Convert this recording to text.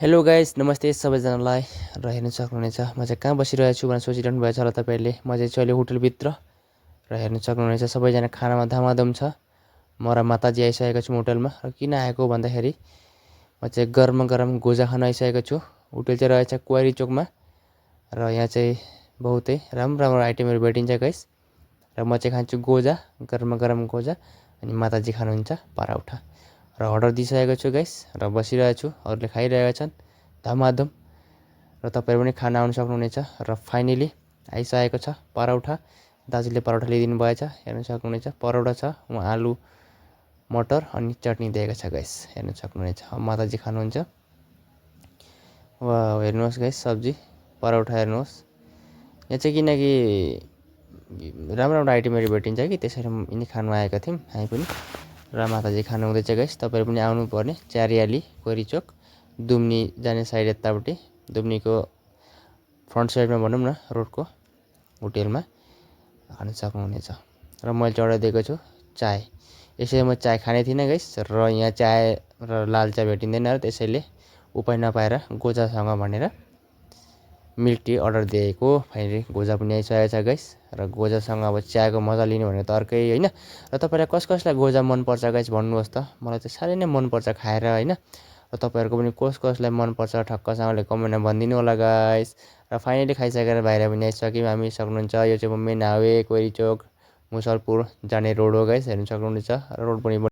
Hello guys, नमस्ते सबैजनालाई र हेर्न सक्नुहुनेछ म चाहिँ कहाँ बसिरहेको छु भनेर सोचिरहनु भएछ होला तपाईँहरूले। म चाहिँ छु अहिले होटलभित्र र हेर्न सक्नुहुनेछ सबैजना खानामा धमाधम छ। म र माताजी आइसकेको छु होटलमा। र किन आएको भन्दाखेरि म चाहिँ गरम गरम गोजा खान आइसकेको छु। होटल चाहिँ रहेछ क्वारी चोकमा र यहाँ चाहिँ बहुतै राम्रो राम्रो आइटमहरू भेटिन्छ गाइस। र म चाहिँ खान्छु गोजा, गरम गरम गोजा, अनि माताजी खानुहुन्छ पराउठा। र अर्डर दिइसकेको छु गाइस र बसिरहेको छु, अरूले खाइरहेका छन् धमाधम। र तपाईँहरू पनि खान आउनु सक्नुहुनेछ। र फाइनली आइसकेको छ पराउठा। दाजुले पराउठा ल्याइदिनु भएछ, हेर्न सक्नुहुनेछ पराउठा छ, वहाँ आलु मटर अनि चटनी दिएको छ गाइस, हेर्न सक्नुहुनेछ। माताजी खानुहुन्छ। वा हेर्नुहोस् गाइस, सब्जी पराउठा हेर्नुहोस्। यहाँ चाहिँ किनकि राम्रो राम्रो आइटमहरू भेटिन्छ कि त्यसरी यिनी खानु आएका थियौँ हामी पनि। र माताजी खानु हुँदैछ गाइस। तपाईँहरू पनि आउनुपर्ने च्यारियाली कोरी चोक दुम्नी जाने साइड यतापट्टि दुम्नीको फ्रन्ट साइडमा भनौँ न रोडको होटेलमा खान सक्नुहुनेछ। र मैले चाहिँ अर्डर दिएको छु चाय। यसरी म चाय खाने थिइनँ गाइस, र यहाँ चाय र लाल चाय भेटिँदैन र त्यसैले उपाय नपाएर गोजासँग भनेर मिल्क टी अर्डर दिएको। फाइनली गोजा पनि आइसकेको छ गाइस। र गोजासँग अब चियाको मजा लिनु भनेको त अर्कै होइन। र तपाईँलाई कसलाई गोजा मनपर्छ गाइस भन्नुहोस् त। मलाई चाहिँ साह्रै नै मनपर्छ खाएर होइन। र तपाईँहरूको पनि कसलाई मनपर्छ ठक्कसँगले कमेन्टमा भनिदिनु होला गाइस। र फाइनली खाइसकेर बाहिर पनि आइसक्यौँ हामी, सक्नुहुन्छ। यो चाहिँ मेन हाइवे कोइरी चोक मुसलपुर जाने रोड हो गाइस, हेर्नु सक्नुहुनेछ। रोड पनि